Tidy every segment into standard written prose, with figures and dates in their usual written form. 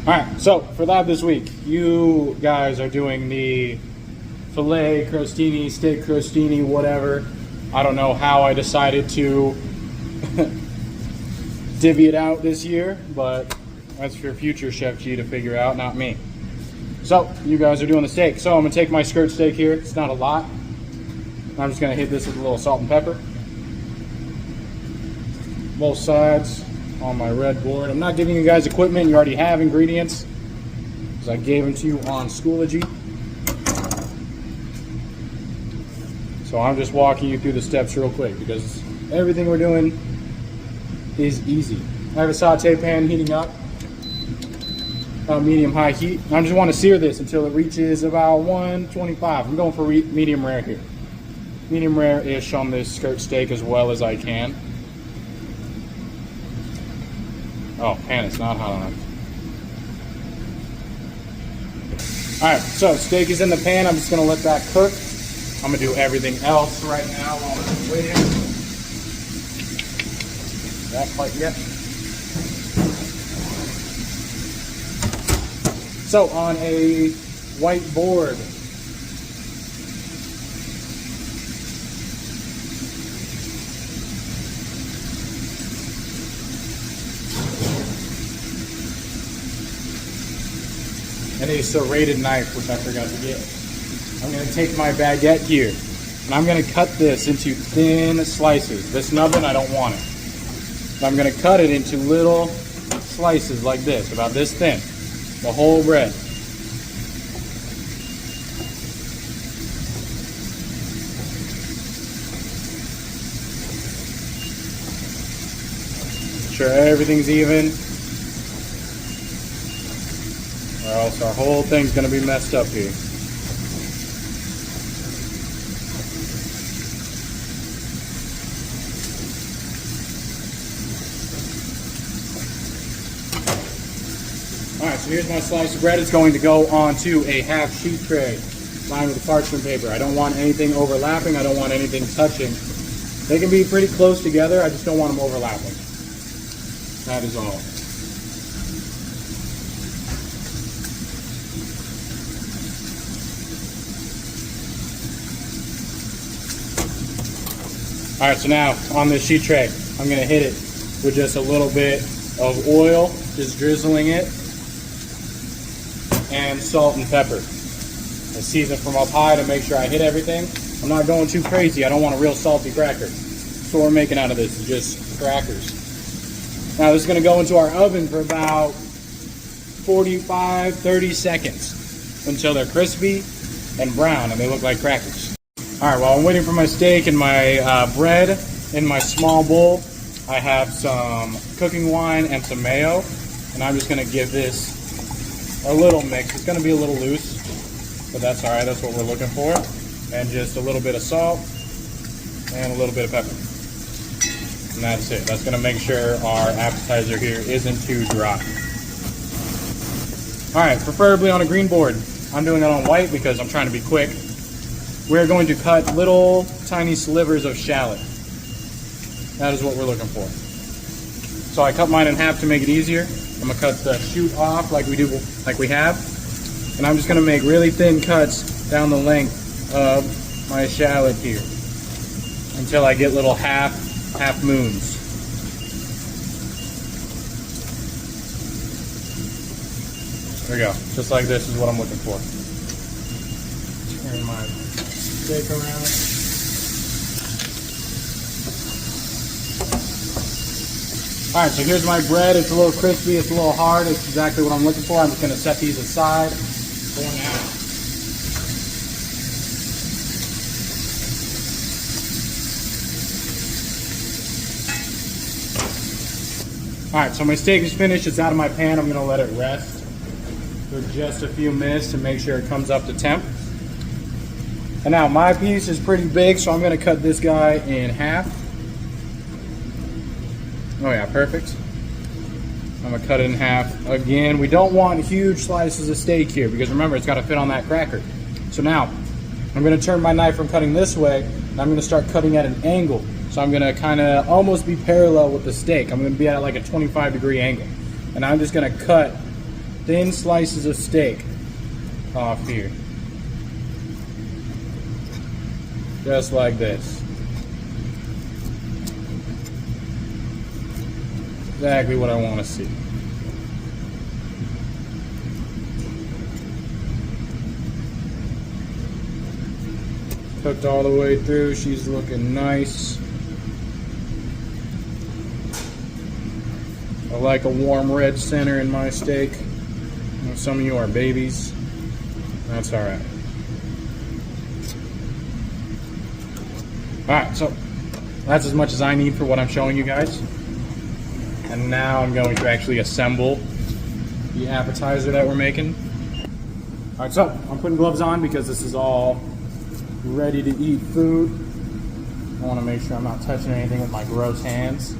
All right, so for that this week, you guys are doing the filet crostini, steak crostini, whatever. I don't know how I decided to divvy it out this year, but that's for future Chef G to figure out, not me. So you guys are doing the steak. So I'm gonna take my skirt steak here. It's not a lot. I'm just gonna hit this with a little salt and pepper. Both sides on my red board. I'm not giving you guys equipment. You already have ingredients because I gave them to you on Schoology. So I'm just walking you through the steps real quick because everything we're doing is easy. I have a saute pan heating up, medium-high heat. I just want to sear this until it reaches about 125. I'm going for medium rare here. Medium rare-ish on this skirt steak as well as I can. Oh, man, it's not hot enough. Alright, so steak is in the pan. I'm just going to let that cook. I'm going to do everything else right now while I'm waiting. That quite yet. So on a white board, and a serrated knife, which I forgot to get. I'm going to take my baguette here, and I'm going to cut this into thin slices. This nubbin, I don't want it. So I'm going to cut it into little slices like this, about this thin, the whole bread. Make sure everything's even, or else our whole thing's going to be messed up here. Alright, so here's my slice of bread. It's going to go onto a half sheet tray lined with parchment paper. I don't want anything overlapping. I don't want anything touching. They can be pretty close together. I just don't want them overlapping. That is all. Alright, so now on this sheet tray, I'm going to hit it with just a little bit of oil, just drizzling it, and salt and pepper. I season from up high to make sure I hit everything. I'm not going too crazy. I don't want a real salty cracker. So what we're making out of this is just crackers. Now this is going to go into our oven for about 45-30 seconds until they're crispy and brown and they look like crackers. Alright, while I'm waiting for my steak and my bread in my small bowl, I have some cooking wine and some mayo, and I'm just going to give this a little mix. It's going to be a little loose, but that's alright, that's what we're looking for. And just a little bit of salt and a little bit of pepper. And that's it. That's going to make sure our appetizer here isn't too dry. Alright, preferably on a green board. I'm doing it on white because I'm trying to be quick. We're going to cut little tiny slivers of shallot. That is what we're looking for. So I cut mine in half to make it easier. I'm going to cut the shoot off like we have. And I'm just going to make really thin cuts down the length of my shallot here until I get little half moons. There we go. Just like this is what I'm looking for. Turn my steak around. Alright, so here's my bread. It's a little crispy, it's a little hard. It's exactly what I'm looking for. I'm just going to set these aside for now. Alright, so my steak is finished. It's out of my pan. I'm going to let it rest for just a few minutes to make sure it comes up to temp. And now my piece is pretty big, so I'm going to cut this guy in half. Oh yeah, perfect. I'm going to cut it in half. Again, we don't want huge slices of steak here because remember, it's got to fit on that cracker. So now, I'm going to turn my knife from cutting this way, and I'm going to start cutting at an angle. So I'm going to kind of almost be parallel with the steak. I'm going to be at like a 25-degree angle. And I'm just going to cut thin slices of steak off here. Just like this. Exactly what I want to see. Cooked all the way through. She's looking nice. I like a warm red center in my steak. I know some of you are babies. That's alright. Alright, so that's as much as I need for what I'm showing you guys. And now I'm going to actually assemble the appetizer that we're making. Alright, so I'm putting gloves on because this is all ready to eat food. I want to make sure I'm not touching anything with my gross hands.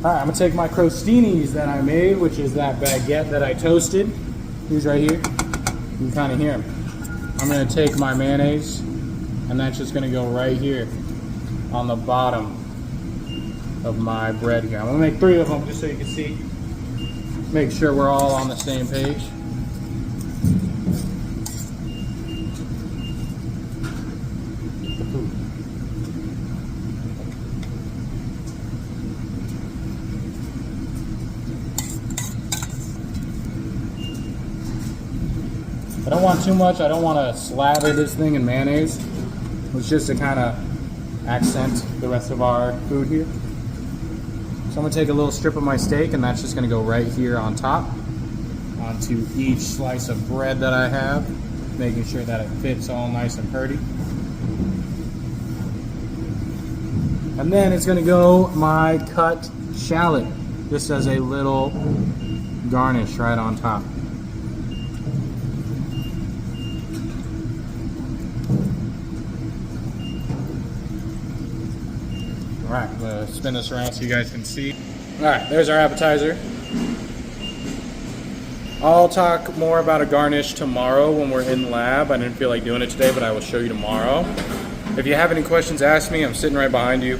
Alright, I'm going to take my crostinis that I made, which is that baguette that I toasted. These right here. You can kind of hear them. I'm going to take my mayonnaise, and that's just going to go right here on the bottom of my bread here. I'm going to make 3 of them just so you can see. Make sure we're all on the same page. I don't want too much. I don't want to slather this thing in mayonnaise. It's just to kind of accent the rest of our food here. So I'm going to take a little strip of my steak, and that's just going to go right here on top onto each slice of bread that I have, making sure that it fits all nice and pretty. And then it's going to go my cut shallot, just as a little garnish right on top. Alright, I'm going to spin this around so you guys can see. Alright, there's our appetizer. I'll talk more about a garnish tomorrow when we're in lab. I didn't feel like doing it today, but I will show you tomorrow. If you have any questions, ask me. I'm sitting right behind you.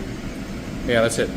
Yeah, that's it.